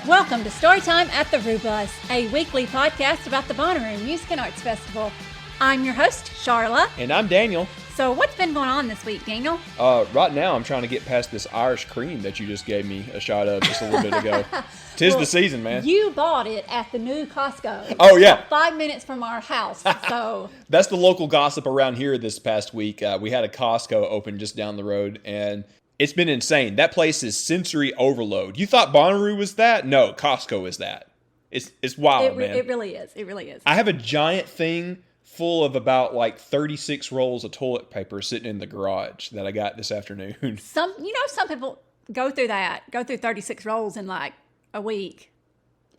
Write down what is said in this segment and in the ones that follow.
Welcome to Storytime at the Roo Bus, a weekly podcast about the Bonnaroo Music and Arts Festival. I'm your host, Sharla. And I'm Daniel. So what's been going on this week, Daniel? Right now I'm trying to get past this Irish cream that you just gave me a shot of just a little bit ago. Tis the season, man. You bought it at the new Costco. Oh, yeah. 5 minutes from our house, so... That's the local gossip around here this past week. We had a Costco open just down the road, and it's been insane. That place is sensory overload. You thought Bonnaroo was that? No, Costco is that. It's wild, man. It really is. It really is. I have a giant thing full of about like 36 rolls of toilet paper sitting in the garage that I got this afternoon. Some people go through 36 rolls in like a week.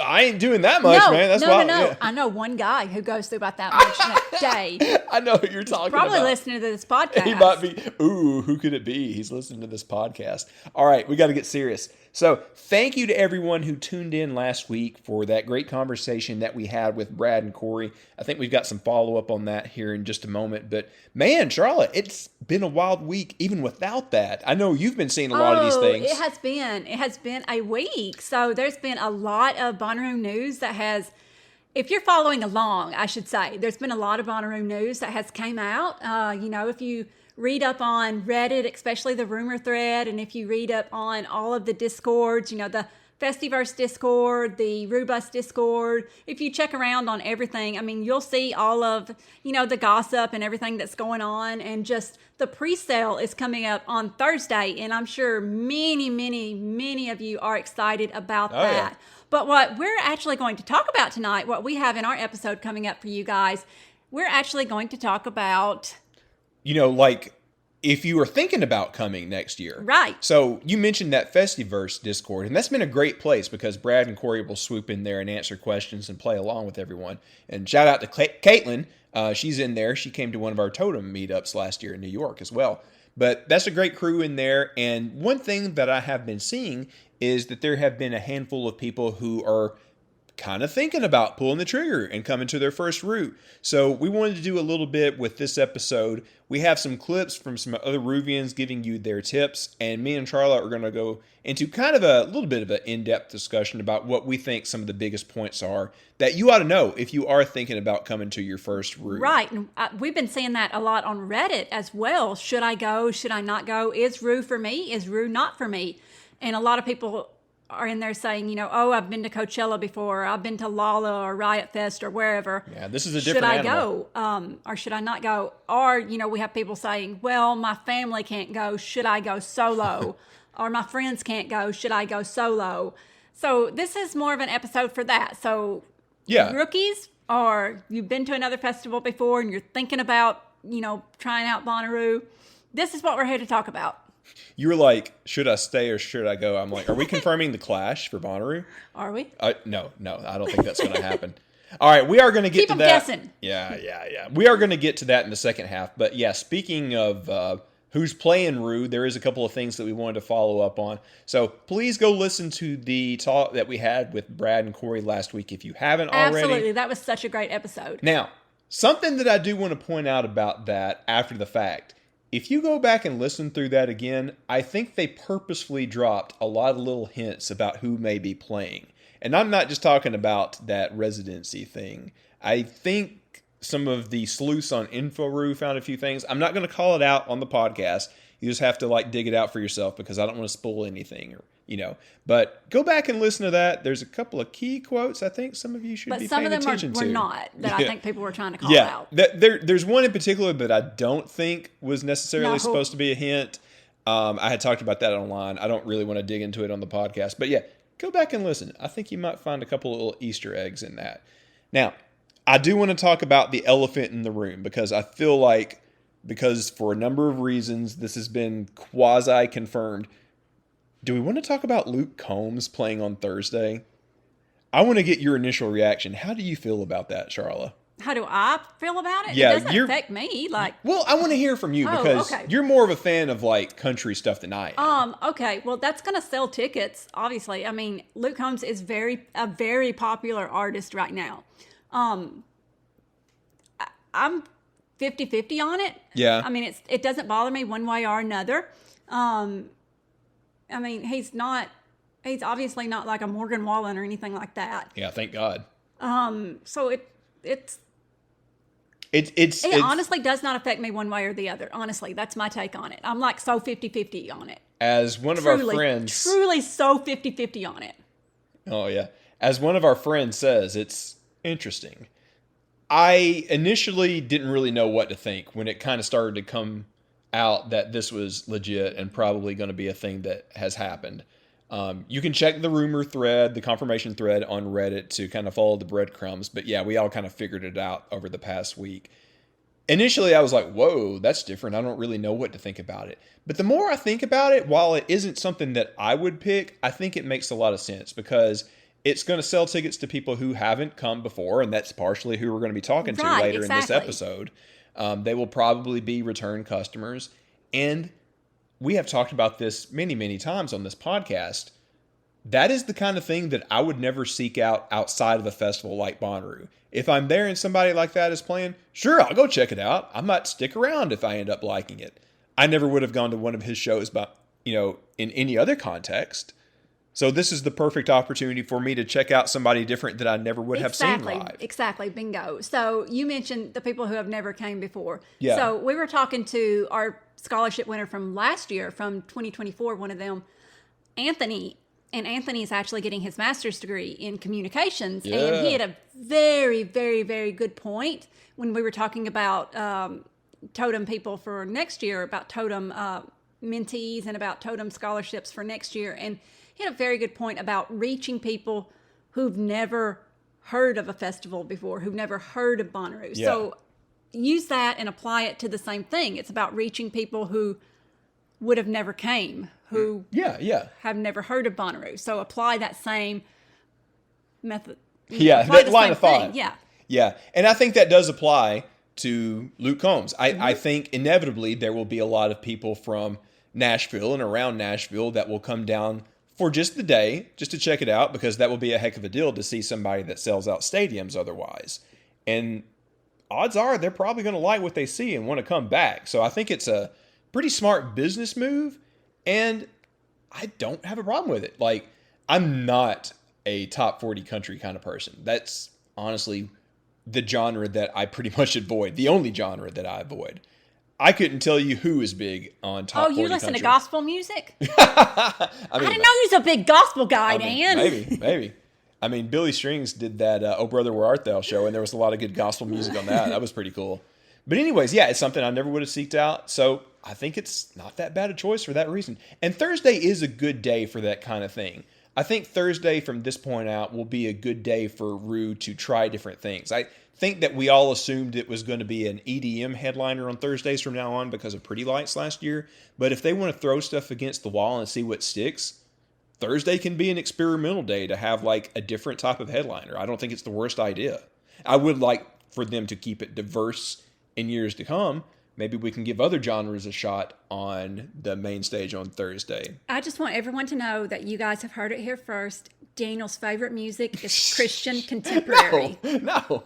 I ain't doing that much, man. That's wild. No. Yeah. I know one guy who goes through about that much in a day. I know who you're talking Probably about. listening to this podcast. He might be. Ooh, who could it be? He's listening to this podcast. All right, we got to get serious. So thank you to everyone who tuned in last week for that great conversation that we had with Brad and Corey. I think we've got some follow-up on that here in just a moment. But man, Charlotte, it's been a wild week even without that. I know you've been seeing a lot of these things. It has been a week. So there's been a lot of Bonnaroo news that has, if you're following along, I should say, there's been a lot of Bonnaroo news that has came out. If you read up on Reddit, especially the rumor thread, and if you read up on all of the Discords, the Festiverse Discord, the Roobus Discord, if you check around on everything, you'll see all of, the gossip and everything that's going on, and just the pre-sale is coming up on Thursday, and I'm sure many, many, many of you are excited about that. Yeah. But what we're actually going to talk about tonight, what we have in our episode coming up for you guys, we're actually going to talk about... like if you were thinking about coming next year. Right. So you mentioned that Festiverse Discord, and that's been a great place because Brad and Corey will swoop in there and answer questions and play along with everyone. And shout out to Caitlin. She's in there. She came to one of our Totem meetups last year in New York as well. But that's a great crew in there. And one thing that I have been seeing is that there have been a handful of people who are kind of thinking about pulling the trigger and coming to their first route. So we wanted to do a little bit with this episode. We have some clips from some other Roovians giving you their tips, and me and Charlotte are going to go into kind of a little bit of an in-depth discussion about what we think some of the biggest points are that you ought to know if you are thinking about coming to your first route. Right. And we've been seeing that a lot on Reddit as well. Should I go? Should I not go? Is Roo for me? Is Roo not for me? And a lot of people are in there saying, I've been to Coachella before, I've been to Lala or Riot Fest or wherever. Yeah, this is a different animal. Should I go? Or should I not go? Or, we have people saying, well, my family can't go. Should I go solo? Or my friends can't go. Should I go solo? So this is more of an episode for that. So yeah, rookies, or you've been to another festival before and you're thinking about, trying out Bonnaroo, this is what we're here to talk about. You were like, should I stay or should I go? I'm like, are we confirming the Clash for Bonnaroo? Are we? No, I don't think that's going to happen. All right, we are going to get to that. Keep them guessing. Yeah. We are going to get to that in the second half. But yeah, speaking of who's playing Roo, there is a couple of things that we wanted to follow up on. So please go listen to the talk that we had with Brad and Corey last week if you haven't already. Absolutely, that was such a great episode. Now, something that I do want to point out about that after the fact, if you go back and listen through that again, I think they purposefully dropped a lot of little hints about who may be playing. And I'm not just talking about that residency thing. I think some of the sleuths on InfoRoo found a few things. I'm not going to call it out on the podcast. You just have to dig it out for yourself because I don't want to spoil anything. But go back and listen to that. There's a couple of key quotes I think some of you should be paying attention to. But some of them were not that I think people were trying to call out. There's one in particular that I don't think was necessarily supposed to be a hint. I had talked about that online. I don't really want to dig into it on the podcast. But yeah, go back and listen. I think you might find a couple of little Easter eggs in that. Now, I do want to talk about the elephant in the room because I feel like, because for a number of reasons, this has been quasi-confirmed. Do we want to talk about Luke Combs playing on Thursday? I want to get your initial reaction. How do you feel about that, Charla? How do I feel about it? Yeah, it doesn't affect me. Well, I want to hear from you because you're more of a fan of country stuff than I am. Okay. Well, that's going to sell tickets, obviously. Luke Combs is a very popular artist right now. I'm 50-50 on it. Yeah. It doesn't bother me one way or another. He's not He's obviously not like a Morgan Wallen or anything like that. Yeah, thank God. So It's it honestly does not affect me one way or the other. Honestly, that's my take on it. I'm like so 50-50 on it. as one of our friends. Truly so 50-50 on it. Oh, yeah. As one of our friends says, it's interesting. I initially didn't really know what to think when it kind of started to come out that this was legit and probably going to be a thing that has happened. You can check the rumor thread, the confirmation thread on Reddit to kind of follow the breadcrumbs. But yeah, we all kind of figured it out over the past week. Initially, I was like, whoa, that's different. I don't really know what to think about it. But the more I think about it, while it isn't something that I would pick, I think it makes a lot of sense because it's going to sell tickets to people who haven't come before. And that's partially who we're going to be talking to later in this episode. They will probably be return customers. And we have talked about this many, many times on this podcast. That is the kind of thing that I would never seek out outside of a festival like Bonnaroo. If I'm there and somebody like that is playing, sure, I'll go check it out. I might stick around if I end up liking it. I never would have gone to one of his shows, but in any other context. So this is the perfect opportunity for me to check out somebody different that I never would have seen live. Exactly, bingo. So you mentioned the people who have never came before. Yeah. So we were talking to our scholarship winner from last year, from 2024, one of them, Anthony. And Anthony is actually getting his master's degree in communications. Yeah. And he had a very, very, very good point when we were talking about totem people for next year, about totem mentees and about totem scholarships for next year. And he had a very good point about reaching people who've never heard of a festival before, who've never heard of Bonnaroo. Yeah. So use that and apply it to the same thing. It's about reaching people who would have never came, who have never heard of Bonnaroo. So apply that same method. That line of thought. Thing. Yeah. Yeah. And I think that does apply to Luke Combs. I think inevitably there will be a lot of people from Nashville and around Nashville that will come down for just the day, just to check it out, because that will be a heck of a deal to see somebody that sells out stadiums otherwise. And odds are they're probably going to like what they see and want to come back. So I think it's a pretty smart business move, and I don't have a problem with it. Like, I'm not a top 40 country kind of person. That's honestly the genre that I pretty much avoid, the only genre that I avoid. I couldn't tell you who is big on top 40 country. Oh, you listen to gospel music? I didn't know you was a big gospel guy, Dan. Maybe. I mean, Billy Strings did that Oh Brother Where Art Thou show, and there was a lot of good gospel music on that. That was pretty cool. But anyways, yeah, it's something I never would have seeked out. So I think it's not that bad a choice for that reason. And Thursday is a good day for that kind of thing. I think Thursday from this point out will be a good day for Roo to try different things. I think that we all assumed it was going to be an EDM headliner on Thursdays from now on because of Pretty Lights last year. But if they want to throw stuff against the wall and see what sticks, Thursday can be an experimental day to have like a different type of headliner. I don't think it's the worst idea. I would like for them to keep it diverse in years to come. Maybe we can give other genres a shot on the main stage on Thursday. I just want everyone to know that you guys have heard it here first. Daniel's favorite music is Christian contemporary. No.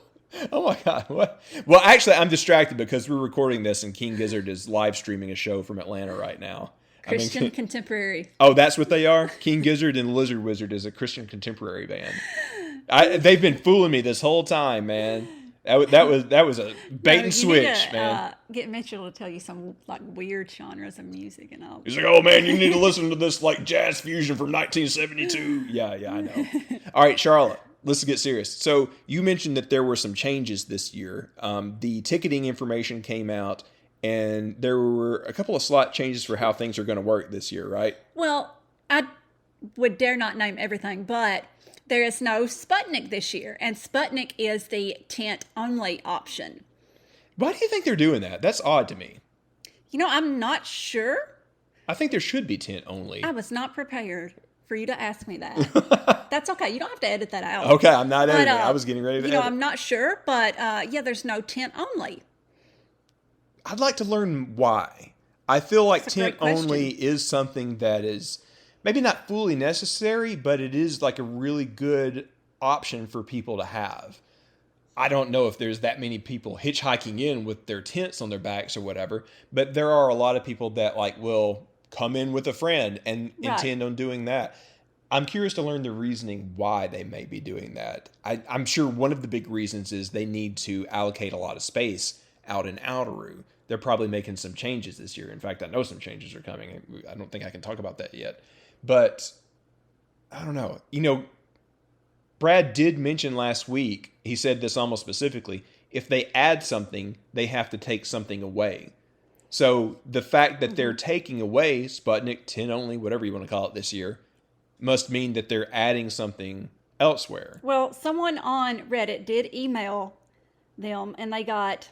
Oh my God. What? Well, actually, I'm distracted because we're recording this and King Gizzard is live streaming a show from Atlanta right now. Christian contemporary. Oh, that's what they are? King Gizzard and Lizard Wizard is a Christian contemporary band. They've been fooling me this whole time, man. That was a bait and switch, man. Get Mitchell to tell you some like weird genres of music and all. He's like, oh man, you need to listen to this like jazz fusion from 1972. Yeah, I know. All right, Charlotte, let's get serious. So you mentioned that there were some changes this year. The ticketing information came out, and there were a couple of slot changes for how things are going to work this year, right? Well, I would dare not name everything, but there is no Sputnik this year, and Sputnik is the tent-only option. Why do you think they're doing that? That's odd to me. I'm not sure. I think there should be tent-only. I was not prepared for you to ask me that. That's okay. You don't have to edit that out. Okay, I'm not editing. I was getting ready to edit. I'm not sure, but there's no tent-only. I'd like to learn why. I feel like tent-only is something that is maybe not fully necessary, but it is like a really good option for people to have. I don't know if there's that many people hitchhiking in with their tents on their backs or whatever, but there are a lot of people that like will come in with a friend and intend on doing that. I'm curious to learn the reasoning why they may be doing that. I'm sure one of the big reasons is they need to allocate a lot of space out in Outeroo. They're probably making some changes this year. In fact, I know some changes are coming. I don't think I can talk about that yet. But I don't know. Brad did mention last week, he said this almost specifically, if they add something, they have to take something away. So the fact that they're taking away Sputnik 10 only, whatever you want to call it this year, must mean that they're adding something elsewhere. Well, someone on Reddit did email them, and they got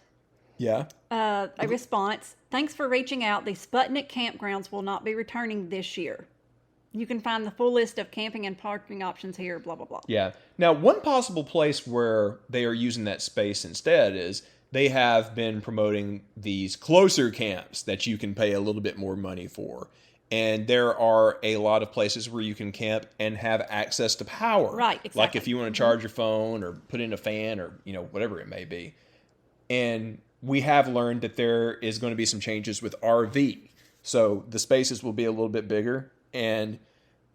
a response. Thanks for reaching out. The Sputnik campgrounds will not be returning this year. You can find the full list of camping and parking options here, blah, blah, blah. Yeah. Now, one possible place where they are using that space instead is they have been promoting these closer camps that you can pay a little bit more money for. And there are a lot of places where you can camp and have access to power. Right, exactly. Like if you want to charge your phone or put in a fan or, whatever it may be. And we have learned that there is going to be some changes with RV. So the spaces will be a little bit bigger and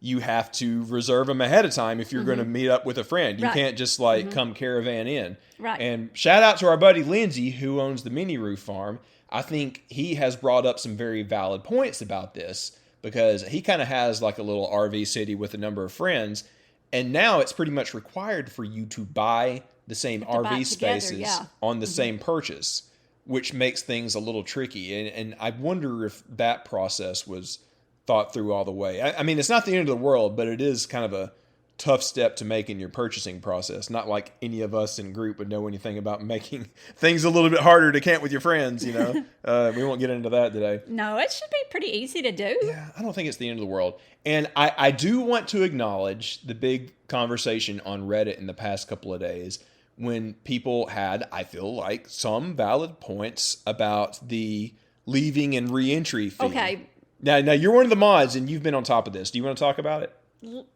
you have to reserve them ahead of time if you're going to meet up with a friend. You can't just come caravan in. Right. And shout out to our buddy Lindsay who owns the Mini Roof Farm. I think he has brought up some very valid points about this because he kind of has like a little RV city with a number of friends. And now it's pretty much required for you to buy the same RV spaces on the same purchase, which makes things a little tricky. And I wonder if that process was thought through all the way. I mean, it's not the end of the world, but it is kind of a tough step to make in your purchasing process. Not like any of us in group would know anything about making things a little bit harder to camp with your friends, We won't get into that today. No, it should be pretty easy to do. Yeah, I don't think it's the end of the world. And I do want to acknowledge the big conversation on Reddit in the past couple of days when people had, I feel like, some valid points about the leaving and re-entry fee. Okay. Now you're one of the mods and you've been on top of this. Do you want to talk about it?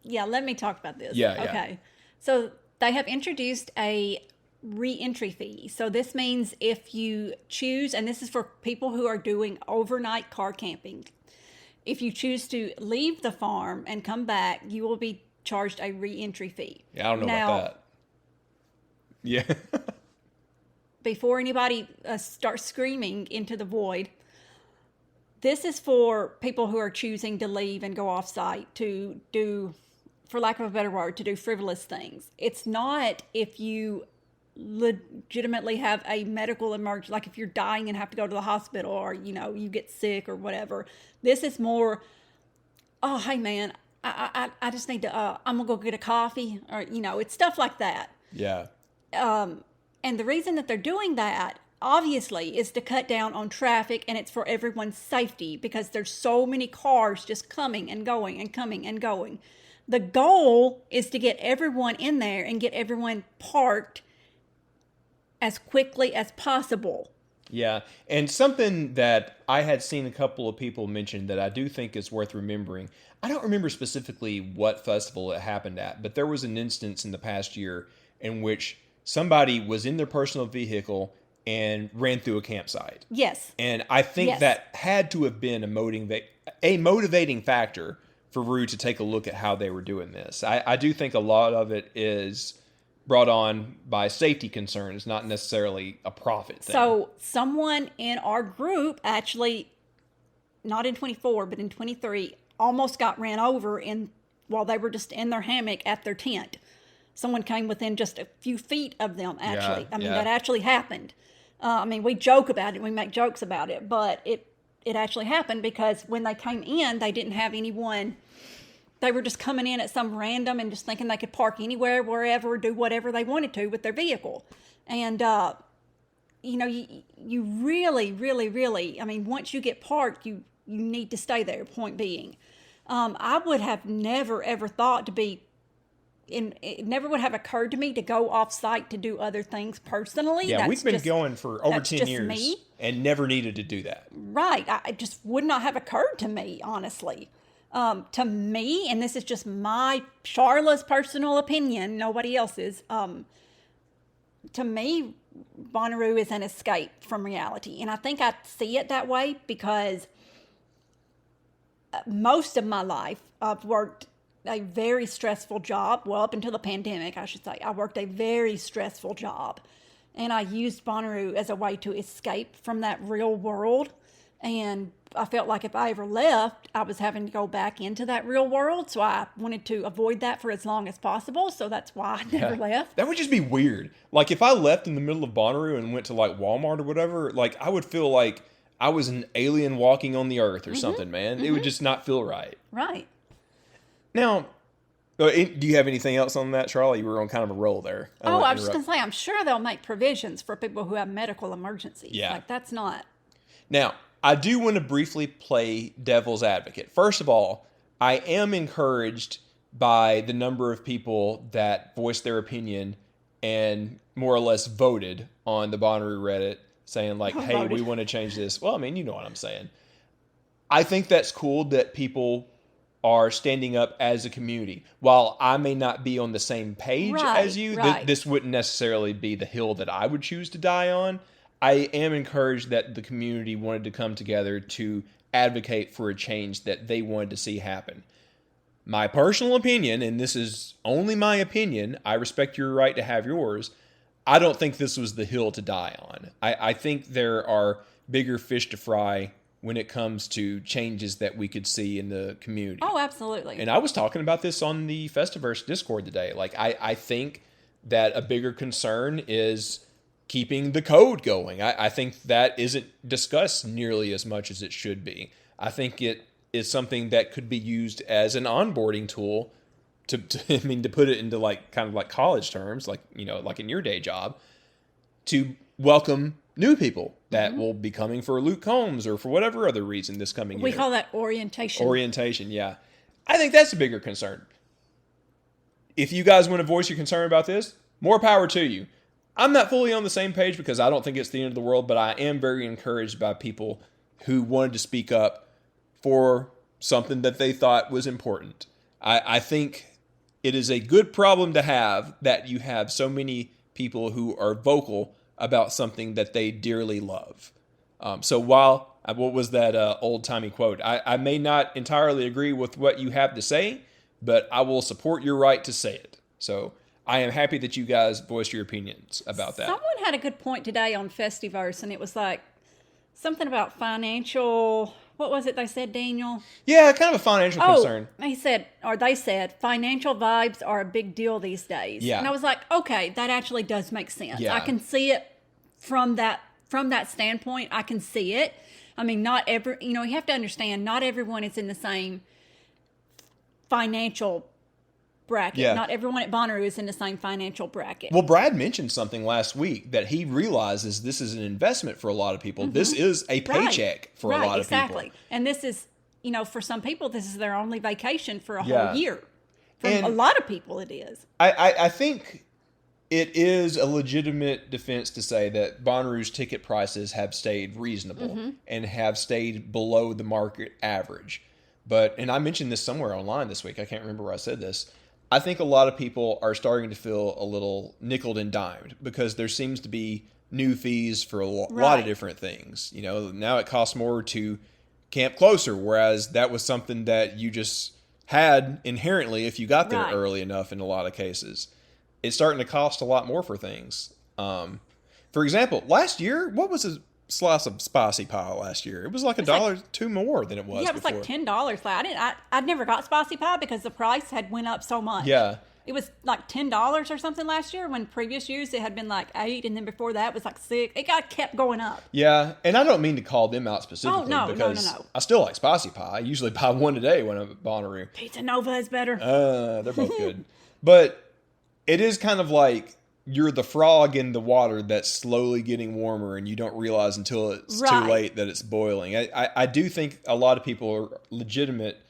Yeah, let me talk about this. Yeah. Okay. So they have introduced a re-entry fee. So this means if you choose, and this is for people who are doing overnight car camping, if you choose to leave the farm and come back, you will be charged a re-entry fee. Yeah, I don't know about that. Yeah. Before anybody starts screaming into the void, this is for people who are choosing to leave and go off site to do, for lack of a better word, to do frivolous things. It's not if you legitimately have a medical emergency, like if you're dying and have to go to the hospital or, you get sick or whatever. This is more, oh, hey man, I just need to, I'm gonna go get a coffee or, it's stuff like that. Yeah. And the reason that they're doing that, obviously, is to cut down on traffic, and it's for everyone's safety because there's so many cars just coming and going and coming and going. The goal is to get everyone in there and get everyone parked as quickly as possible. Yeah, and something that I had seen a couple of people mention that I do think is worth remembering. I don't remember specifically what festival it happened at, but there was an instance in the past year in which somebody was in their personal vehicle and ran through a campsite. Yes. And I think that had to have been a motivating factor for Roo to take a look at how they were doing this. I do think a lot of it is brought on by safety concerns, not necessarily a profit thing. So someone in our group actually, not in 24, but in 23, almost got ran over while they were just in their hammock at their tent. Someone came within just a few feet of them, actually. Yeah, that actually happened. We joke about it, we make jokes about it, but it actually happened because when they came in, they didn't have anyone. They were just coming in at some random and just thinking they could park anywhere, wherever, do whatever they wanted to with their vehicle. And, you really, really, really, once you get parked, you need to stay there, point being. I would have never, ever thought it never would have occurred to me to go off site to do other things personally. Yeah, we've been going for over 10 years me. And never needed to do that. Right. It just would not have occurred to me, honestly. To me, and this is just my Sharla's personal opinion, nobody else's, to me, Bonnaroo is an escape from reality. And I think I see it that way because most of my life I've worked a very stressful job. Well, up until the pandemic, I should say. I worked a very stressful job. And I used Bonnaroo as a way to escape from that real world. And I felt like if I ever left, I was having to go back into that real world. So I wanted to avoid that for as long as possible. So that's why I never left. That would just be weird. Like if I left in the middle of Bonnaroo and went to like Walmart or whatever, like I would feel like I was an alien walking on the earth or something, man. It would just not feel right. Right. Now, do you have anything else on that, Charlie? You were on kind of a roll there. I was just going to say, I'm sure they'll make provisions for people who have medical emergencies. Yeah. Like that's not. Now, I do want to briefly play devil's advocate. First of all, I am encouraged by the number of people that voiced their opinion and more or less voted on the Bonnaroo Reddit saying like, hey, we want to change this. Well, I mean, you know what I'm saying. I think that's cool that people are standing up as a community. While I may not be on the same page as you, this wouldn't necessarily be the hill that I would choose to die on. I am encouraged that the community wanted to come together to advocate for a change that they wanted to see happen. My personal opinion, and this is only my opinion, I respect your right to have yours, I don't think this was the hill to die on. I think there are bigger fish to fry when it comes to changes that we could see in the community. Oh, absolutely. And I was talking about this on the Festiverse Discord today. Like, I think that a bigger concern is keeping the code going. I think that isn't discussed nearly as much as it should be. I think it is something that could be used as an onboarding tool to put it into like kind of like college terms, like, you know, like in your day job, to welcome new people that will be coming for Luke Combs or for whatever other reason this coming year. We call that orientation. Orientation, yeah. I think that's a bigger concern. If you guys want to voice your concern about this, more power to you. I'm not fully on the same page because I don't think it's the end of the world, but I am very encouraged by people who wanted to speak up for something that they thought was important. I think it is a good problem to have that you have so many people who are vocal about something that they dearly love. So while, what was that old-timey quote? I may not entirely agree with what you have to say, but I will support your right to say it. So I am happy that you guys voiced your opinions about that. Someone had a good point today on Festiverse, and it was like something about financial... What was it they said, Daniel? Yeah, kind of a financial concern. They said, financial vibes are a big deal these days. Yeah. And I was like, okay, that actually does make sense. Yeah. I can see it from that standpoint. I can see it. I mean, you have to understand, not everyone is in the same financial bracket. Yeah. Not everyone at Bonnaroo is in the same financial bracket. Well, Brad mentioned something last week that he realizes this is an investment for a lot of people. This is a paycheck for a lot of people. And this is, for some people, this is their only vacation for a whole year. For a lot of people, it is. I think it is a legitimate defense to say that Bonnaroo's ticket prices have stayed reasonable and have stayed below the market average. And I mentioned this somewhere online this week. I can't remember where I said this. I think a lot of people are starting to feel a little nickeled and dimed because there seems to be new fees for a lot of different things. Now it costs more to camp closer, whereas that was something that you just had inherently if you got there early enough in a lot of cases. It's starting to cost a lot more for things. For example, last year, what was a slice of spicy pie last year? It was like $1.02 more than it was. Yeah, it was before. like $10. I'd never got spicy pie because the price had went up so much. Yeah, it was like $10 or something last year. When previous years it had been like $8, and then before that it was like $6. It kept going up. Yeah, and I don't mean to call them out specifically. No. I still like spicy pie. I usually buy one a day when I'm at Bonnaroo. Pizza Nova is better. They're both good, but it is kind of like you're the frog in the water that's slowly getting warmer and you don't realize until it's too late that it's boiling. I do think a lot of people are legitimate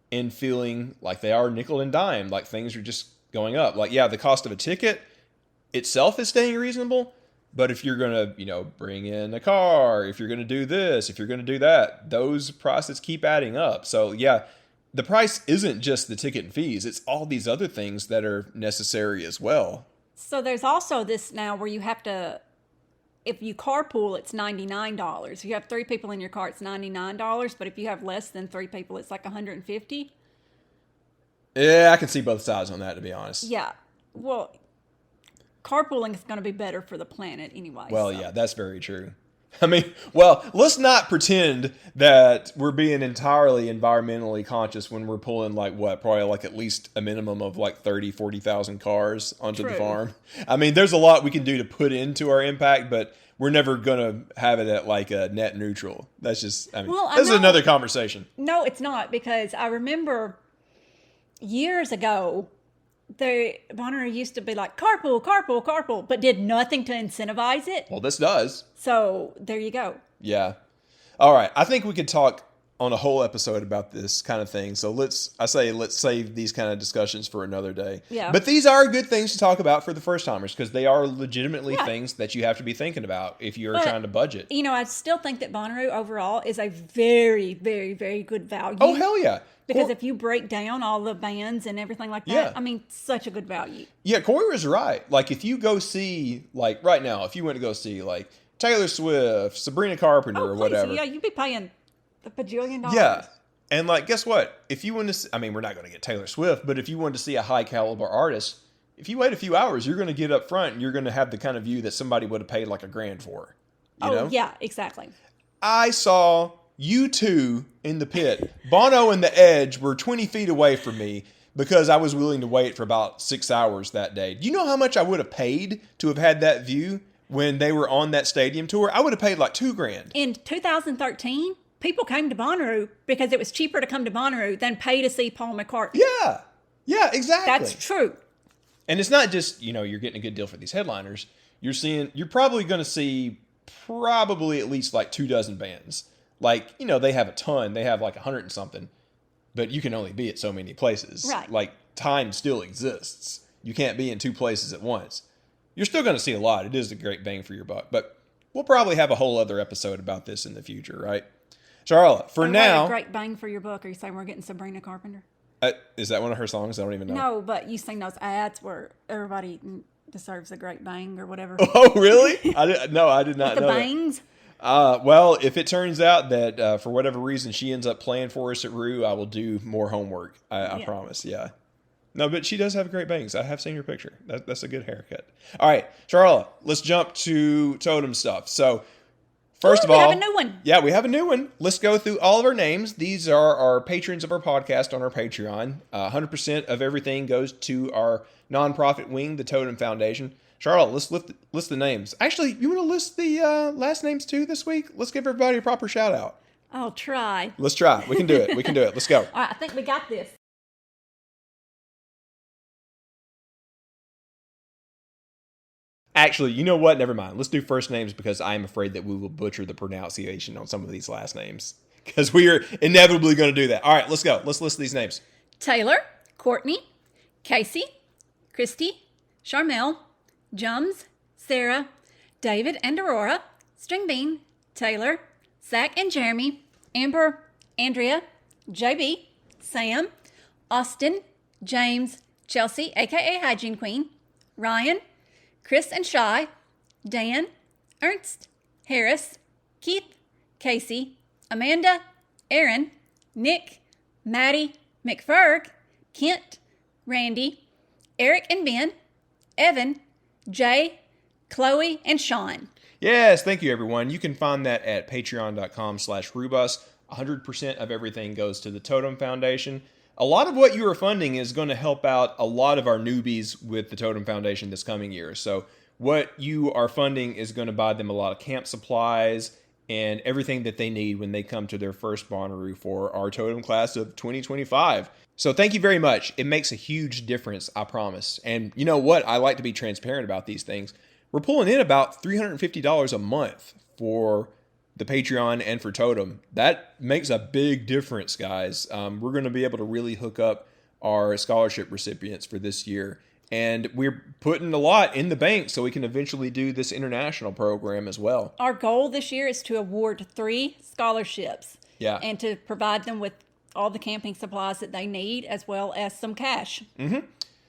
in feeling like they are nickel and dime, like things are just going up. Like, yeah, the cost of a ticket itself is staying reasonable, but if you're going to, bring in a car, if you're going to do this, if you're going to do that, those prices keep adding up. So, yeah, the price isn't just the ticket and fees. It's all these other things that are necessary as well. So there's also this now where you have to, if you carpool, it's $99. If you have 3 people in your car, it's $99. But if you have less than 3 people, it's like $150. Yeah, I can see both sides on that, to be honest. Yeah. Well, carpooling is going to be better for the planet anyway. Well, so. yeah, that's very true. I mean, well, let's not pretend that we're being entirely environmentally conscious when we're pulling probably like at least a minimum of like 30, 40,000 cars onto the True. farm. I mean, there's a lot we can do to put into our impact, but we're never going to have it at like a net neutral. That's just, this is another conversation. No, it's not, because I remember years ago, Bonnaroo used to be like carpool, carpool, carpool, but did nothing to incentivize it. Well, this does. So there you go. Yeah. All right. I think we could talk on a whole episode about this kind of thing. So let's save these kind of discussions for another day. Yeah. But these are good things to talk about for the first timers, because they are legitimately things that you have to be thinking about if you're trying to budget. I still think that Bonnaroo overall is a very, very, very good value. Oh, hell yeah. Because if you break down all the bands and everything like that, such a good value. Yeah, Corey was right. Like, if you go see, like, right now, if you went to go see, like, Taylor Swift, Sabrina Carpenter, or whatever. Yeah, you'd be paying a bajillion dollars. Yeah. And, like, guess what? If you want to see, we're not going to get Taylor Swift, but if you want to see a high-caliber artist, if you wait a few hours, you're going to get up front and you're going to have the kind of view that somebody would have paid, like, $1,000 for. You know? Yeah, exactly. I saw U2 in the pit. Bono and The Edge were 20 feet away from me because I was willing to wait for about 6 hours that day. Do you know how much I would have paid to have had that view when they were on that stadium tour? I would have paid like $2,000. In 2013, people came to Bonnaroo because it was cheaper to come to Bonnaroo than pay to see Paul McCartney. Yeah, exactly. That's true. And it's not just, you're getting a good deal for these headliners. You're probably going to see probably at least like 24 bands. Like, they have a ton. They have like 100 and something. But you can only be at so many places. Right. Like, time still exists. You can't be in 2 places at once. You're still going to see a lot. It is a great bang for your buck. But we'll probably have a whole other episode about this in the future, right? Sharla, for now... A great bang for your buck. Are you saying we're getting Sabrina Carpenter? Is that one of her songs? I don't even know. No, but you sing those ads where everybody deserves a great bang or whatever. Oh, really? I did not know the bangs? Well, if it turns out that for whatever reason she ends up playing for us at Roo, I will do more homework. I promise. Yeah. No, but she does have great bangs. I have seen her picture. That's a good haircut. All right, Sharla, let's jump to totem stuff. So, first of all, we have a new one. Yeah, we have a new one. Let's go through all of our names. These are our patrons of our podcast on our Patreon. 100% of everything goes to our nonprofit wing, the Totem Foundation. Sharla, let's list the names. Actually, you want to list the last names too this week? Let's give everybody a proper shout out. I'll try. Let's try. We can do it. Let's go. All right, I think we got this. Actually, you know what? Never mind. Let's do first names because I'm afraid that we will butcher the pronunciation on some of these last names. Because we are inevitably going to do that. All right, let's go. Let's list these names. Taylor, Courtney, Casey, Christy, Charmel, Jums, Sarah, David and Aurora, Stringbean, Taylor, Zach and Jeremy, Amber, Andrea, JB, Sam, Austin, James, Chelsea, aka Hygiene Queen, Ryan, Chris and Shy, Dan, Ernst, Harris, Keith, Casey, Amanda, Aaron, Nick, Maddie, McFerg, Kent, Randy, Eric and Ben, Evan, Jay, Chloe, and Sean. Yes, thank you, everyone. You can find that at patreon.com/Roobus. 100% of everything goes to the Totem Foundation. A lot of what you are funding is going to help out a lot of our newbies with the Totem Foundation this coming year. So what you are funding is going to buy them a lot of camp supplies and everything that they need when they come to their first Bonnaroo for our Totem class of 2025. So thank you very much. It makes a huge difference, I promise. And you know what? I like to be transparent about these things. We're pulling in about $350 a month for the Patreon and for Totem. That makes a big difference, guys. We're going to be able to really hook up our scholarship recipients for this year. And we're putting a lot in the bank so we can eventually do this international program as well. Our goal this year is to award 3 scholarships. Yeah. And to provide them with all the camping supplies that they need, as well as some cash. Mm-hmm.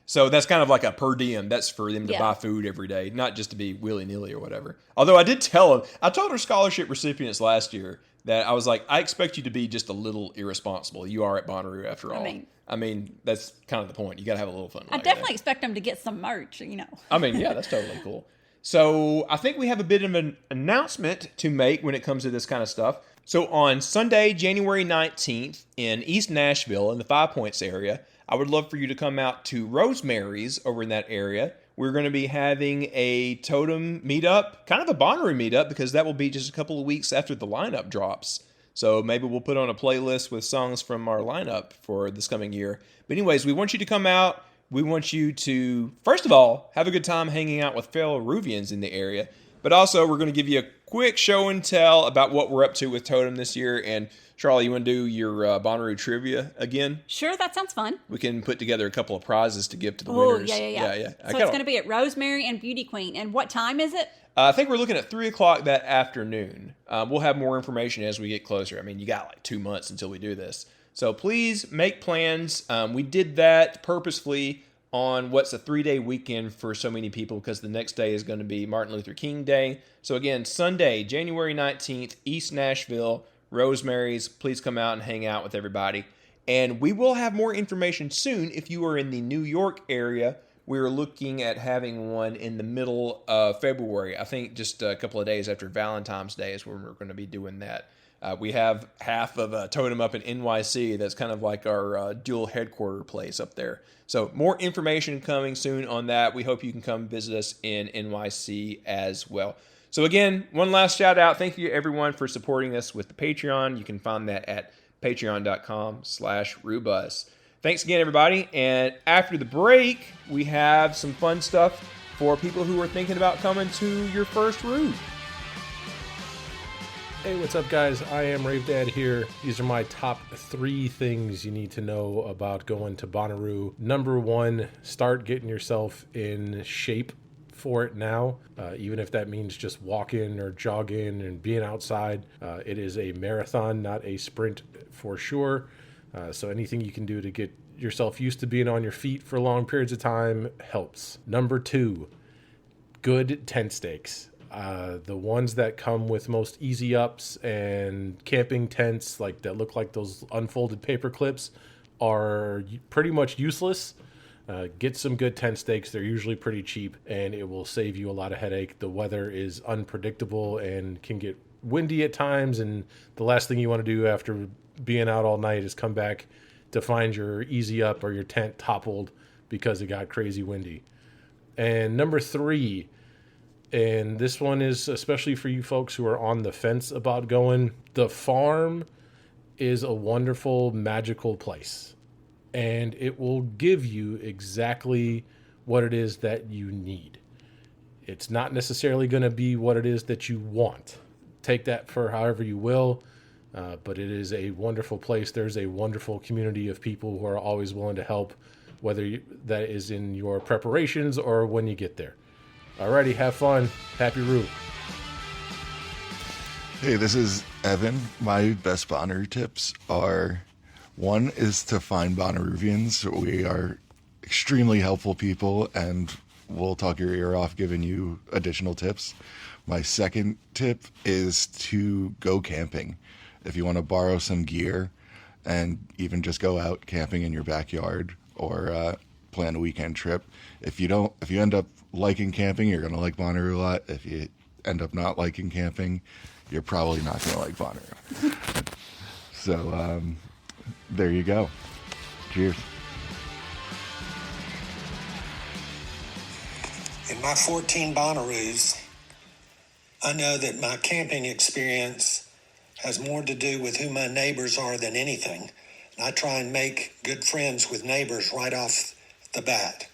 So that's kind of like a per diem. That's for them to Yeah. buy food every day, not just to be willy-nilly or whatever. Although I did tell them, I told our scholarship recipients last year that I was like, I expect you to be just a little irresponsible. You are at Bonnaroo after all. I mean, that's kind of the point. You got to have a little fun. I definitely expect them to get some merch, I mean, yeah, that's totally cool. So I think we have a bit of an announcement to make when it comes to this kind of stuff. So on Sunday, January 19th in East Nashville in the Five Points area, I would love for you to come out to Rosemary's over in that area. We're going to be having a totem meetup, kind of a Bonnaroo meetup, because that will be just a couple of weeks after the lineup drops. So maybe we'll put on a playlist with songs from our lineup for this coming year. But anyways, we want you to come out. We want you to, first of all, have a good time hanging out with fellow Ruvians in the area. But also, we're going to give you a quick show and tell about what we're up to with Totem this year. And Sharla, you want to do your Bonnaroo trivia again? Sure, that sounds fun. We can put together a couple of prizes to give to the winners. Yeah. So it's going to be at Rosemary and Beauty Queen. And what time is it? I think we're looking at 3 o'clock that afternoon. We'll have more information as we get closer. I mean, you got like 2 months until we do this. So please make plans. We did that purposefully on what's a 3-day weekend for so many people because the next day is going to be Martin Luther King Day. So again, Sunday, January 19th, East Nashville, Rosemary's. Please come out and hang out with everybody. And we will have more information soon if you are in the New York area. We're looking at having one in the middle of February. I think just a couple of days after Valentine's Day is when we're going to be doing that. We have half of Totem up in NYC. That's kind of like our dual headquarter place up there. So more information coming soon on that. We hope you can come visit us in NYC as well. So again, one last shout out. Thank you everyone for supporting us with the Patreon. You can find that at patreon.com/RooBuzz. Thanks again, everybody. And after the break, we have some fun stuff for people who are thinking about coming to your first Roo. Hey, what's up, guys? I am Rave Dad here. These are my top 3 things you need to know about going to Bonnaroo. Number 1, start getting yourself in shape for it now, even if that means just walking or jogging and being outside. It is a marathon, not a sprint for sure. So anything you can do to get yourself used to being on your feet for long periods of time helps. Number 2, good tent stakes. The ones that come with most easy ups and camping tents like that look like those unfolded paper clips are pretty much useless. Get some good tent stakes. They're usually pretty cheap and it will save you a lot of headache. The weather is unpredictable and can get windy at times, and the last thing you want to do after being out all night is come back to find your easy up or your tent toppled because it got crazy windy. And number 3, and this one is especially for you folks who are on the fence about going, the farm is a wonderful, magical place. And it will give you exactly what it is that you need. It's not necessarily going to be what it is that you want. Take that for however you will, but it is a wonderful place. There's a wonderful community of people who are always willing to help, whether that is in your preparations or when you get there. Alrighty, have fun. Happy Roo. Hey, this is Evan. My best Bonnaroo tips are, 1 is to find Bonnaroovians. We are extremely helpful people and we'll talk your ear off giving you additional tips. My second tip is to go camping. If you want to borrow some gear and even just go out camping in your backyard or plan a weekend trip. If you end up liking camping, you're going to like Bonnaroo a lot. If you end up not liking camping, you're probably not going to like Bonnaroo. So there you go. Cheers. In my 14 Bonnaroos, I know that my camping experience has more to do with who my neighbors are than anything. And I try and make good friends with neighbors right off the bat.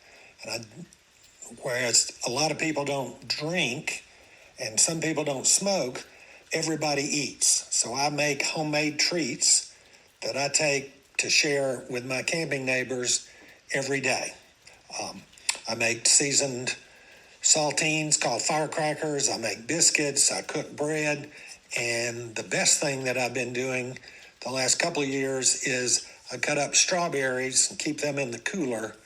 Whereas a lot of people don't drink and some people don't smoke, everybody eats. So I make homemade treats that I take to share with my camping neighbors every day. I make seasoned saltines called firecrackers. I make biscuits. I cook bread. And the best thing that I've been doing the last couple of years is I cut up strawberries and keep them in the cooler.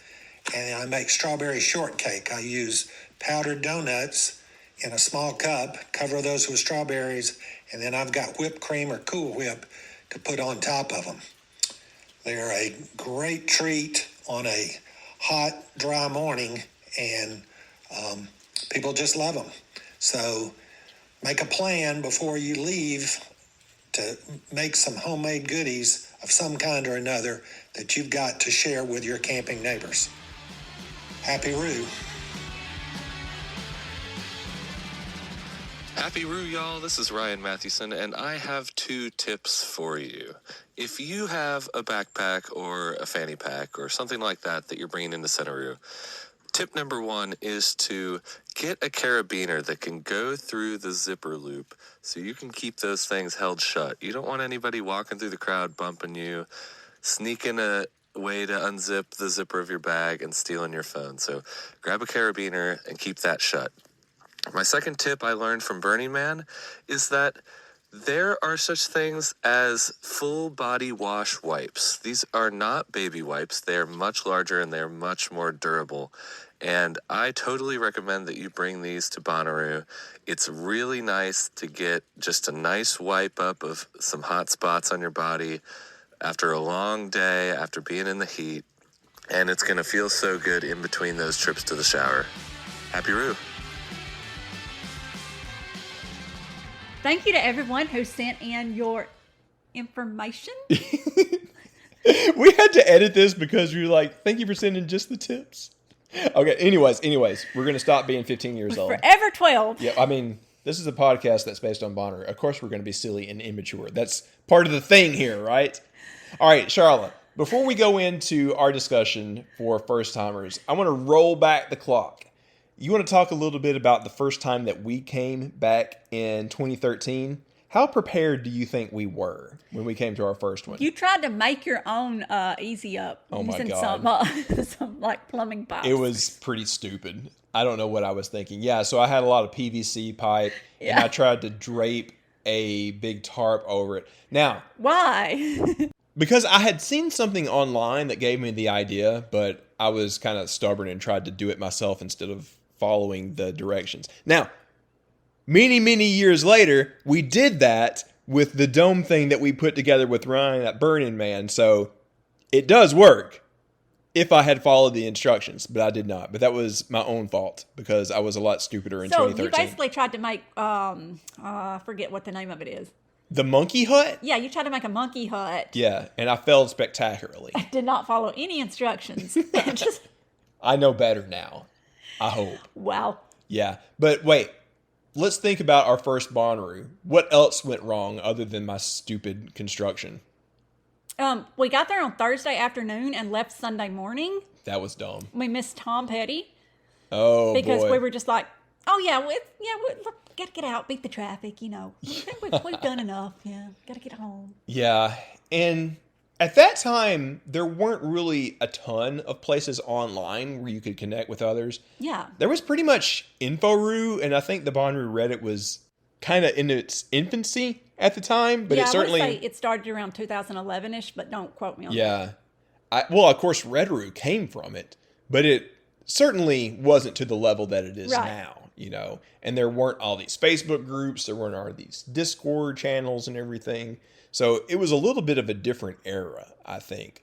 And I make strawberry shortcake. I use powdered donuts in a small cup, cover those with strawberries, and then I've got whipped cream or Cool Whip to put on top of them. They're a great treat on a hot, dry morning, and people just love them. So make a plan before you leave to make some homemade goodies of some kind or another that you've got to share with your camping neighbors. Happy Roo. Happy Roo, y'all. This is Ryan Mathewson, and I have 2 tips for you. If you have a backpack or a fanny pack or something like that that you're bringing into Centeroo, tip number 1 is to get a carabiner that can go through the zipper loop so you can keep those things held shut. You don't want anybody walking through the crowd bumping you, sneaking a way to unzip the zipper of your bag and stealing your phone. So grab a carabiner and keep that shut. My second tip I learned from Burning Man is that there are such things as full body wash wipes. These are not baby wipes. They're much larger and they're much more durable. And I totally recommend that you bring these to Bonnaroo. It's really nice to get just a nice wipe up of some hot spots on your body after a long day, after being in the heat. And it's going to feel so good in between those trips to the shower. Happy Roo. Thank you to everyone who sent in your information. We had to edit this because we were like, thank you for sending just the tips. Okay, anyways, we're going to stop being 15 years old. Forever 12. Yeah, I mean, this is a podcast that's based on Bonnaroo. Of course we're going to be silly and immature. That's part of the thing here, right? All right, Sharla, before we go into our discussion for first-timers, I want to roll back the clock. You want to talk a little bit about the first time that we came back in 2013? How prepared do you think we were when we came to our first one? You tried to make your own easy up using some like plumbing pipes. It was pretty stupid. I don't know what I was thinking. Yeah, so I had a lot of PVC pipe, and I tried to drape a big tarp over it. Now, why? Because I had seen something online that gave me the idea, but I was kind of stubborn and tried to do it myself instead of following the directions. Now, many, many years later, we did that with the dome thing that we put together with Ryan at Burning Man. So it does work if I had followed the instructions, but I did not. But that was my own fault because I was a lot stupider in 2013. So you basically tried to make, I forget what the name of it is. The monkey hut? Yeah, you tried to make a monkey hut. Yeah, and I failed spectacularly. I did not follow any instructions. I know better now. I hope. Wow. Yeah. But wait, let's think about our first Bonnaroo. What else went wrong other than my stupid construction? We got there on Thursday afternoon and left Sunday morning. That was dumb. We missed Tom Petty. Oh, because boy. We were just like, oh, yeah, got to get out, beat the traffic, you know. I think we've done enough. Yeah, got to get home. Yeah. And at that time, there weren't really a ton of places online where you could connect with others. Yeah. There was pretty much InfoRoo, and I think the Bonnaroo Reddit was kind of in its infancy at the time. But it certainly, I would say it started around 2011-ish, but don't quote me on that. Yeah. Well, of course, Redroo came from it, but it certainly wasn't to the level that it is now, you know. And there weren't all these Facebook groups. There weren't all these Discord channels and everything. So it was a little bit of a different era, I think.